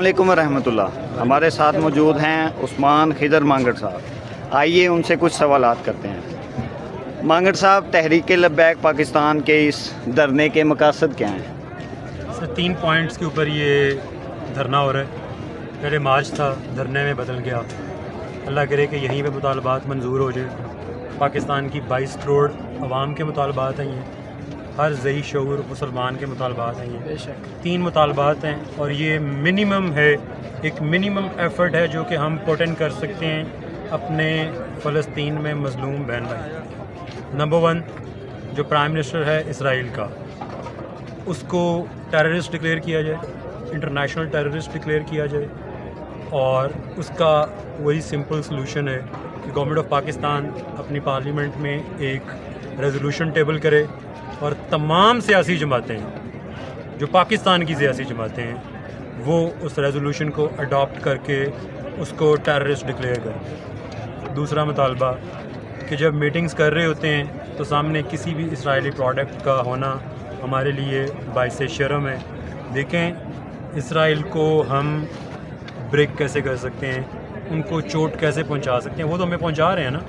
अस्सलामुअलैकुम रहमतुल्लाह। हमारे साथ मौजूद हैं उस्मान खिदर मांगड़ साहब। आइए उनसे कुछ सवालात करते हैं। मांगड़ साहब, तहरीक लब्बैक पाकिस्तान के इस धरने के मकसद क्या हैं? सर 3 पॉइंट्स के ऊपर ये धरना हो रहा है। पहले मार्च था, धरने में बदल गया। अल्लाह करे कि यहीं पे मुतालबात मंजूर हो जाए। पाकिस्तान की 22 करोड़ अवाम के मुतालबात हैं, ये हर ज़ई शऊर मुसलमान के मुतालबात हैं। ये 3 मुतालबात हैं और ये मिनिमम है, एक मिनिमम एफ़र्ट है जो कि हम पुट इन कर सकते हैं अपने फ़लस्तीन में मज़लूम बहन भाई। नंबर 1, जो प्राइम मिनिस्टर है इसराइल का, उसको टेररिस्ट डिक्लेयर किया जाए, इंटरनेशनल टेररिस्ट डिक्लेयर किया जाए। और उसका वही सिंपल सलूशन है कि गवर्नमेंट ऑफ पाकिस्तान अपनी पार्लियामेंट में एक रेजोल्यूशन टेबल करे और तमाम सियासी जमातें जो पाकिस्तान की सियासी जमातें हैं वो उस रेजोल्यूशन को अडॉप्ट करके उसको टेररिस्ट डिक्लेयर करें। दूसरा मुतालबा कि जब मीटिंग्स कर रहे होते हैं तो सामने किसी भी इसराइली प्रोडक्ट का होना हमारे लिए बाइसे शर्म है। देखें, इसराइल को हम ब्रेक कैसे कर सकते हैं, उनको चोट कैसे पहुंचा सकते हैं, वो तो हमें पहुंचा रहे हैं ना।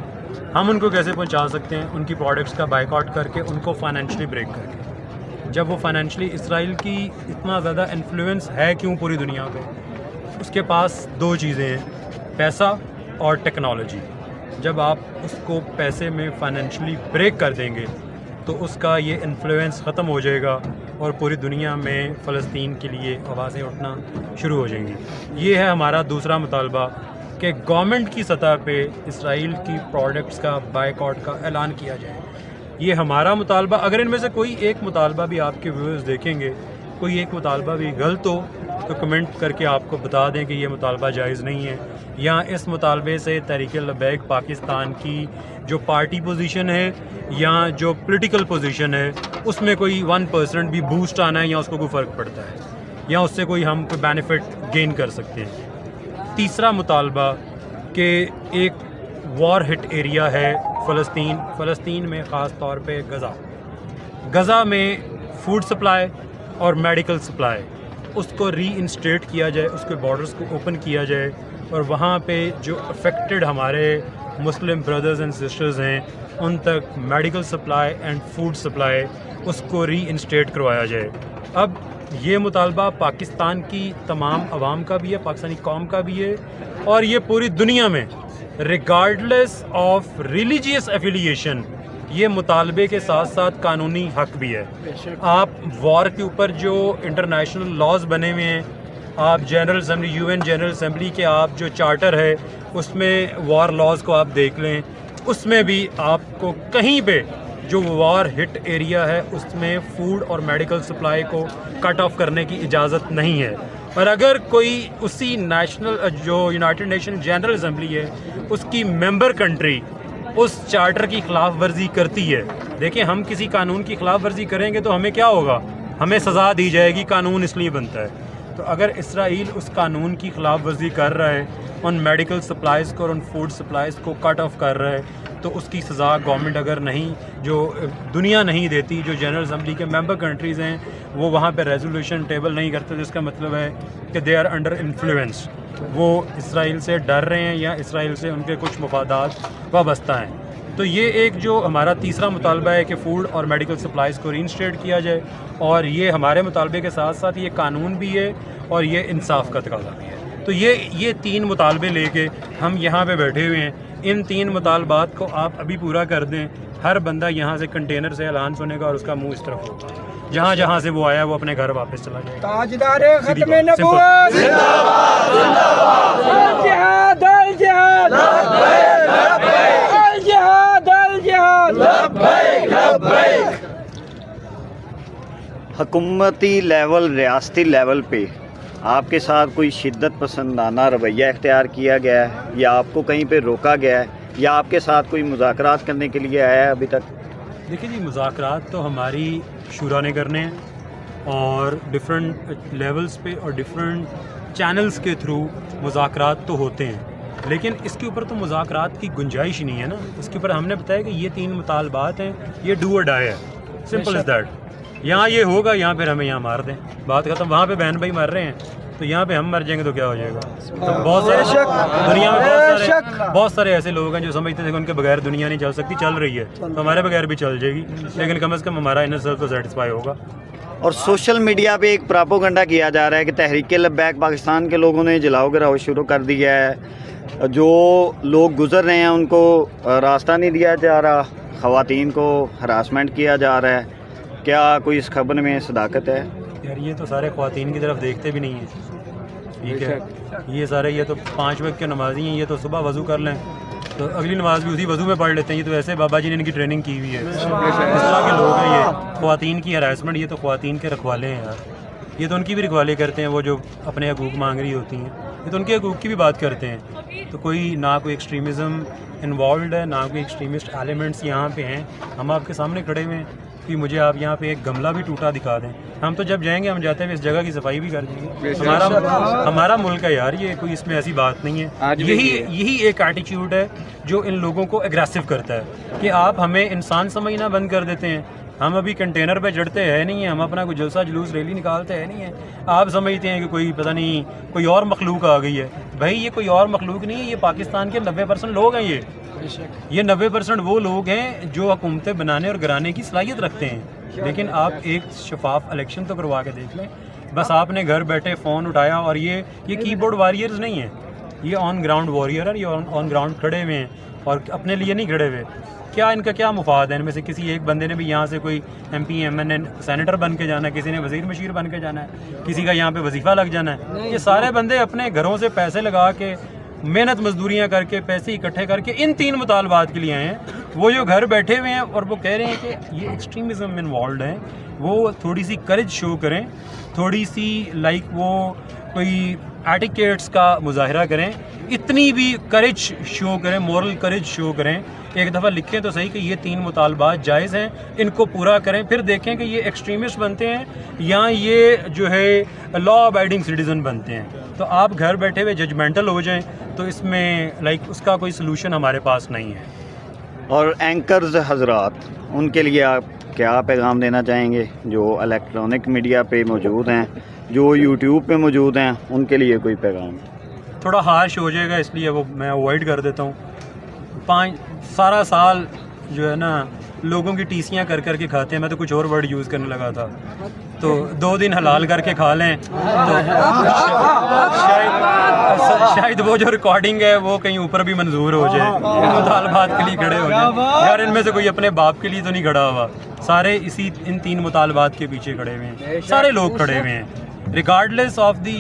हम उनको कैसे पहुंचा सकते हैं? उनकी प्रोडक्ट्स का बाइकआउट करके, उनको फाइनेंशियली ब्रेक करके। जब वो फाइनेंशियली, इसराइल की इतना ज़्यादा इन्फ्लुएंस है क्यों पूरी दुनिया पे? उसके पास 2 चीज़ें हैं, पैसा और टेक्नोलॉजी। जब आप उसको पैसे में फाइनेंशियली ब्रेक कर देंगे तो उसका ये इन्फ्लुएंस ख़त्म हो जाएगा और पूरी दुनिया में फ़लस्तीन के लिए आवाज़ें उठना शुरू हो जाएंगी। ये है हमारा दूसरा मुतालबा कि गवर्नमेंट की सतह पे इसराइल की प्रोडक्ट्स का बाइकआउट का ऐलान किया जाए। ये हमारा मुतालबा। अगर इनमें से कोई एक मुतालबा भी आपके व्यूअर्स देखेंगे, कोई एक मुतालबा भी गलत हो तो कमेंट करके आपको बता दें कि ये मुतालबा जायज़ नहीं है, या इस मुतालबे से तहरीक लब्बैक पाकिस्तान की जो पार्टी पोजीशन है या जो पॉलिटिकल पोजीशन है उसमें कोई 1% भी बूस्ट आना है या उसको कोई फ़र्क पड़ता है या उससे कोई हम कोई बेनिफिट गेन कर सकते हैं। तीसरा मुतालबा कि एक वॉर हिट एरिया है फ़लस्तीन में, ख़ास तौर पे गज़ा में फूड सप्लाई और मेडिकल सप्लाई, उसको री-इंस्टेट किया जाए, उसके बॉर्डर्स को ओपन किया जाए और वहाँ पे जो अफेक्टेड हमारे मुस्लिम ब्रदर्स एंड सिस्टर्स हैं उन तक medical supply and food supply उसको री-इंस्टेट करवाया जाए। अब ये मुतालबा पाकिस्तान की तमाम अवाम का भी है, पाकिस्तानी कौम का भी है और ये पूरी दुनिया में रिगार्डलेस ऑफ रिलीजियस एफिलिएशन ये मुतालबे के साथ साथ कानूनी हक भी है। आप वॉर के ऊपर जो इंटरनेशनल लॉज बने हुए हैं, आप general assembly, UN general assembly के आप जो चार्टर है उसमें वॉर लॉज को आप देख लें, उसमें भी आपको कहीं पे जो वॉर हिट एरिया है उसमें फूड और मेडिकल सप्लाई को कट ऑफ करने की इजाज़त नहीं है। और अगर कोई उसी नेशनल जो यूनाइटेड नेशन जनरल असम्बली है उसकी मेंबर कंट्री उस चार्टर की खिलाफ वर्जी करती है, देखिए हम किसी कानून की खिलाफ वर्जी करेंगे तो हमें क्या होगा? हमें सज़ा दी जाएगी। कानून इसलिए बनता है। तो अगर इसराइल उस कानून की खिलाफ वर्जी कर रहा है, उन मेडिकल सप्लाइज़ को और उन फूड सप्लाइज़ को कट ऑफ कर रहा है, तो उसकी सज़ा गवर्नमेंट अगर नहीं, जो दुनिया नहीं देती, जो जनरल असम्बली के मेंबर कंट्रीज़ हैं वो वहाँ पे रेजोल्यूशन टेबल नहीं करते, जिसका मतलब है कि दे आर अंडर इन्फ्लुएंस, वो इसराइल से डर रहे हैं या इसराइल से उनके कुछ मफादात वाबस्ता हैं। तो ये एक जो हमारा तीसरा मुतालबा है कि फ़ूड और मेडिकल सप्लाइज़ को रीइंस्टेट किया जाए, और ये हमारे मुतालबे के साथ साथ ये कानून भी है और ये इंसाफ का तकाज़ा भी है। तो ये 3 मुतालबे लेके हम यहाँ पे बैठे हुए हैं। इन 3 मुतालबात को आप अभी पूरा कर दें, हर बंदा यहाँ से कंटेनर से ऐलान सुनेगा और उसका मुंह इस तरफ होगा, जहाँ से वो आया वो अपने घर वापस चला जाएगा। ताजदारे खत्मे नबूवत जिंदाबाद जिंदाबाद, अल जिहाद अल जिहाद लब्बैक लब्बैक, अल जिहाद अल जिहाद लब्बैक लब्बैक। हुकूमती लेवल, रियासती लेवल पे आपके साथ कोई शिद्दत पसंदाना रवैया इख्तियार किया गया है या आपको कहीं पे रोका गया है या आपके साथ कोई मुज़ाकरात करने के लिए आया है अभी तक? देखिए जी, मुज़ाकरात तो हमारी शूरा ने करने हैं और डिफरेंट लेवल्स पे और डिफरेंट चैनल्स के थ्रू मुज़ाकरात तो होते हैं, लेकिन इसके ऊपर तो मुज़ाकरात की गुंजाइश नहीं है ना। इसके ऊपर हमने बताया कि ये 3 मुतालबात हैं, ये डू और डाई है, सिंपल इज़ दैट। यहाँ ये होगा, यहाँ फिर हमें यहाँ मार दें, बात ख़त्म। वहाँ पे बहन भाई मर रहे हैं, तो यहाँ पे हम मर जाएंगे तो क्या हो जाएगा। तो बहुत सारे दुनिया में बहुत सारे ऐसे लोग हैं जो समझते थे कि उनके बगैर दुनिया नहीं चल सकती, चल रही है, तो हमारे बगैर भी चल जाएगी, लेकिन कम से कम हमारा इनर सेल्फ तो सेटिस्फाई होगा। और सोशल मीडिया पे एक प्रोपेगेंडा किया जा रहा है कि तहरीक लब्बैक पाकिस्तान के लोगों ने जलाओ गिराओ शुरू कर दिया है, जो लोग गुजर रहे हैं उनको रास्ता नहीं दिया जा रहा, ख़वातीन को हरासमेंट किया जा रहा है। क्या कोई इस खबर में सदाकत है? यार ये तो सारे ख़वातीन की तरफ देखते भी नहीं हैं, ठीक है। ये सारे ये तो 5 वक्त के नमाजी हैं, ये तो सुबह वज़ू कर लें तो अगली नमाज भी उसी वज़ू में पढ़ लेते हैं। ये तो ऐसे बाबा जी ने इनकी ट्रेनिंग की हुई है। इस तरह के लोग हैं ये, ख़वातीन की हरासमेंट, ये तो ख़वातीन के रखवाले हैं यार, ये तो उनकी भी रखवाले करते हैं, वो जो अपने हकूक़ मांग रही होती हैं, ये तो उनके हकूक़ की भी बात करते हैं। तो कोई ना कोई एक्सट्रीमिज़म इन्वॉल्व है, ना कोई एक्सट्रीमिस्ट एलिमेंट्स यहाँ पे हैं। हम आपके सामने खड़े हुए हैं कि मुझे आप यहाँ पे एक गमला भी टूटा दिखा दें, हम तो जब जाएंगे हम जाते हैं इस जगह की सफाई भी कर देंगे। हमारा मुल्क है यार, ये कोई इसमें ऐसी बात नहीं है। यही एक एटीट्यूड है जो इन लोगों को एग्रेसिव करता है कि आप हमें इंसान समझना बंद कर देते हैं। हम अभी कंटेनर पे चढ़ते हैं नहीं है, हम अपना कोई जलसा जुलूस रैली निकालते हैं नहीं है, आप समझते हैं कि कोई पता नहीं कोई और मखलूक आ गई है। भाई ये कोई और मखलूक नहीं है, ये पाकिस्तान के 90% लोग हैं। ये 90% वो लोग हैं जो हुकूमतें बनाने और गिराने की सलाहियत रखते हैं। लेकिन आप एक शफाफ इलेक्शन तो करवा के देख लें। बस आपने घर बैठे फ़ोन उठाया और ये कीबोर्ड वॉरियर्स नहीं हैं, ये ऑन ग्राउंड वॉरियर है, ये ऑन ग्राउंड खड़े हुए हैं और अपने लिए नहीं खड़े हुए। क्या इनका क्या मुफाद है? इनमें से किसी एक बंदे ने भी यहाँ से कोई MP MN सेनेटर बन के जाना है, किसी ने वज़ीर मशीर बन के जाना है, किसी का यहाँ पे वजीफ़ा लग जाना है। ये सारे बंदे अपने घरों से पैसे लगा के मेहनत मजदूरियाँ करके पैसे इकट्ठे करके इन 3 मुतालबात के लिए आए हैं। वो जो घर बैठे हुए हैं और वो कह रहे हैं कि ये एक्सट्रीमिज़म इन्वॉल्व है, वो थोड़ी सी करेज शो करें, थोड़ी सी वो कोई एटिकेट्स का मुजाहरा करें, इतनी भी करेज शो करें, मॉरल करेज शो करें। एक दफ़ा लिखें तो सही कि ये 3 मुतालबात जायज़ हैं, इनको पूरा करें, फिर देखें कि ये एक्सट्रीमिस्ट बनते हैं या ये जो है लॉ अबाइडिंग सिटीज़न बनते हैं। तो आप घर बैठे हुए जजमेंटल हो जाएं तो इसमें उसका कोई सलूशन हमारे पास नहीं है। और एंकर्स हजरात, उनके लिए आप क्या पैगाम देना चाहेंगे जो इलेक्ट्रॉनिक मीडिया पे मौजूद हैं, जो यूट्यूब पे मौजूद हैं, उनके लिए कोई पैगाम? थोड़ा हार्श हो जाएगा इसलिए वो मैं अवॉइड कर देता हूँ। सारा साल जो है ना लोगों की टीसियाँ कर के खाते हैं, मैं तो कुछ और वर्ड यूज़ करने लगा था, तो 2 दिन हलाल करके खा लें तो शायद वो जो रिकॉर्डिंग है वो कहीं ऊपर भी मंजूर हो जाए, मुतालबात के लिए खड़े हो जाए। यार इनमें से कोई अपने बाप के लिए तो नहीं खड़ा हुआ, सारे इन 3 मुतालबात के पीछे खड़े हुए हैं, सारे लोग खड़े हुए हैं, रिगार्डलेस ऑफ दी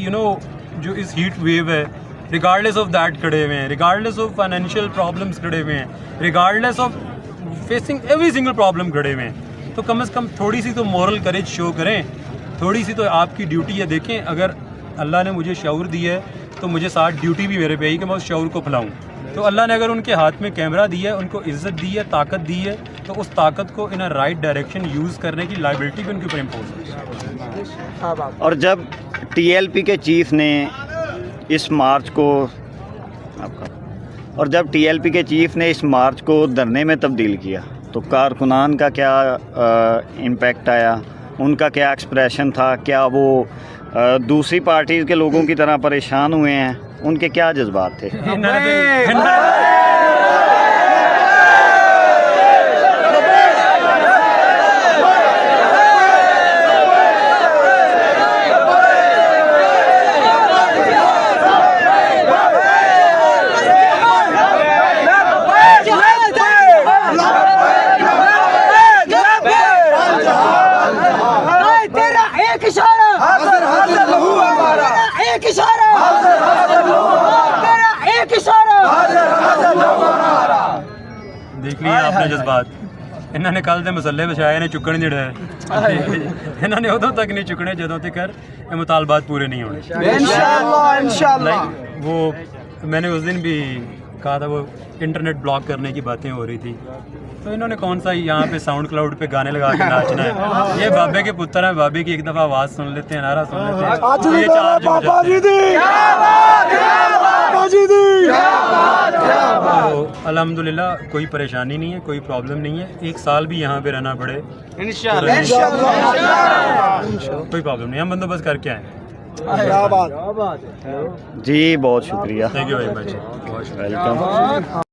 जो इस हीट वेव है, रिगार्डलेस ऑफ दैट खड़े हुए हैं, रिगार्डलेस ऑफ फाइनेंशियल प्रॉब्लम्स खड़े हुए हैं, regardless of facing every single problem खड़े हुए हैं। तो कम से कम थोड़ी सी तो मॉरल करेज शो करें, थोड़ी सी तो आपकी ड्यूटी है। देखें अगर अल्लाह ने मुझे शऊर दी है तो मुझे साथ ड्यूटी भी मेरे पे है कि मैं उस शऊर को फैलाऊँ। तो अल्लाह ने अगर उनके हाथ में कैमरा दिया है, उनको इज़्ज़त दी है, ताकत दी है, तो उस ताकत को इन अ राइट डायरेक्शन यूज़ करने की लायबिलिटी भी उनके ऊपर इम्पोज है। और जब TLP के चीफ ने इस मार्च को धरने में तब्दील किया तो कारकुनान का क्या इम्पैक्ट आया, उनका क्या एक्सप्रेशन था? क्या वो दूसरी पार्टी के लोगों की तरह परेशान हुए हैं? उनके क्या जज्बात थे? देख लिया आपने जज्बात। इन्होंने कल दे मसले बछाए ने चुकन नहीं डे, इन्होंने उदों तक नहीं चुकने जदों तक ये मुतालबात पूरे नहीं होने। इंशाअल्लाह। वो मैंने उस दिन भी कहा था, वो इंटरनेट ब्लॉक करने की बातें हो रही थी, तो इन्होंने कौन सा यहाँ पे साउंड क्लाउड पे गाने लगा के नाचना है। ये बाबे के पुत्र हैं, बाबे की एक दफ़ा आवाज़ सुन लेते हैं, नारा सुन लेते हैं, तो ये चार्ज हो जाते हैं। तो अल्हम्दुलिल्लाह कोई परेशानी नहीं है, कोई प्रॉब्लम नहीं है। 1 साल भी यहाँ पे रहना पड़े इंशाअल्लाह कोई प्रॉब्लम नहीं, हम बंदोबस्त करके आए। जी बहुत शुक्रिया, thank you very much. Welcome.